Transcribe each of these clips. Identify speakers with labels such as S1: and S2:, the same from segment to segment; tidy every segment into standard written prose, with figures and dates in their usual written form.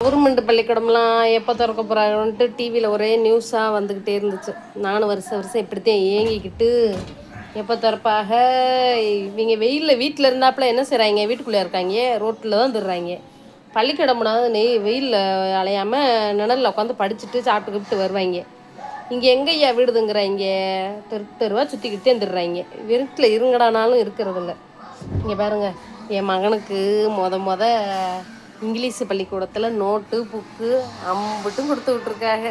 S1: Government பள்ளிக்கூடம்லாம் எப்போ திறக்க போகிறாங்கன்ட்டு டிவியில் ஒரே நியூஸாக வந்துக்கிட்டே இருந்துச்சு. நானும் வருஷம் வருஷம் இப்படித்தான் ஏங்கிக்கிட்டு எப்போ திறப்பாக. இவங்க வெயிலில் வீட்டில் இருந்தாப்புல என்ன செய்கிறாங்க, வீட்டுக்குள்ளே இருக்காங்க, ரோட்டில் தான் திடுறாங்க. பள்ளிக்கூடம் முன்னாடி வெயிலில் அலையாமல் நிழலில் உட்காந்து படிச்சுட்டு சாப்பிட்டுக்கிட்டு வருவாங்க. இங்கே எங்கய்யா வீடுதுங்கிறாங்க, தெருவாக சுற்றிக்கிட்டே வந்துடுறாங்க. வீட்டில் இருங்கடானாலும் இருக்கிறதில்ல. இங்கே பாருங்கள், என் மகனுக்கு மொத இங்கிலீஷ் பள்ளிக்கூடத்தில் நோட்டு புக்கு அம்பிட்டும் கொடுத்து விட்ருக்காங்க.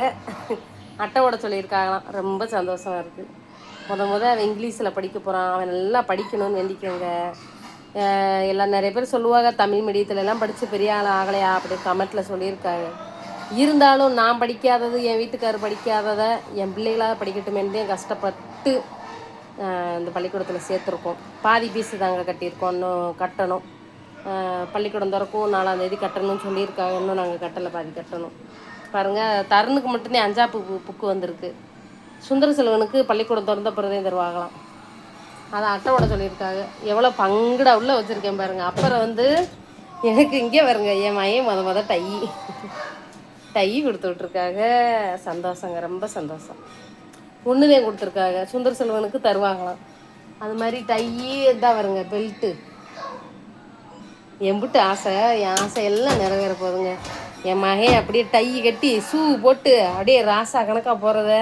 S1: அட்டை ஓட சொல்லியிருக்காங்களாம். ரொம்ப சந்தோஷமாக இருக்குது. அவன் இங்கிலீஷில் படிக்க போகிறான். அவன் நல்லா படிக்கணும்னு வேண்டிக்கோங்க. எல்லாம் நிறைய பேர் சொல்லுவாங்க, தமிழ் மீடியத்துலலாம் படித்து பெரிய ஆள் ஆகலையா அப்படி கமெண்ட்டில் சொல்லியிருக்காங்க. இருந்தாலும் நான் படிக்காதது, என் வீட்டுக்காரர் படிக்காததை என் பிள்ளைகளாக படிக்கட்டுமேன்னு கஷ்டப்பட்டு இந்த பள்ளிக்கூடத்தில் சேர்த்துருக்கோம். பாதி பீஸு தாங்க கட்டியிருக்கோம், இன்னும் கட்டணும். பள்ளிக்கூடம் திறக்கும் 4ஆம் தேதி கட்டணும்னு சொல்லியிருக்காங்க. இன்னும் நாங்கள் கட்டலை, பாதி கட்டணும். பாருங்கள், தருணுக்கு மட்டும்தான் 5ஆம் புக்கு வந்திருக்கு. சுந்தர செல்வனுக்கு பள்ளிக்கூடம் திறந்த பிறதையும் தருவாங்களாம். அதை அட்டையோட சொல்லியிருக்காங்க. எவ்வளோ பங்குடா உள்ளே வச்சுருக்கேன் பாருங்கள். அப்புறம் எனக்கு இங்கே வருங்க, என் மையம் டை கொடுத்து விட்ருக்காங்க. சந்தோஷங்க, ரொம்ப சந்தோஷம். ஒன்றுதான் கொடுத்துருக்காங்க, சுந்தர செல்வனுக்கு தருவாங்களாம். அது மாதிரி டையி தான் வருங்க, பெல்ட்டு. எம்பிட்டு ஆசை, என் ஆசை எல்லாம் நிறைவேற போகுதுங்க. என் மகன் அப்படியே டை கட்டி ஷூ போட்டு அப்படியே ராசா கணக்காக போகிறத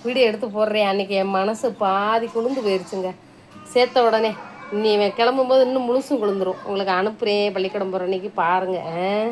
S1: வீடியோ எடுத்து போடுறேன். அன்றைக்கி என் மனசு பாதி குளிர்ந்து போயிடுச்சுங்க. சேர்த்த உடனே இவன் கிளம்பும்போது இன்னும் முழுசும் குளிர்ந்துடும். உங்களுக்கு அனுப்புகிறேன், பள்ளிக்கூடம் போகிற அன்றைக்கி பாருங்கள்.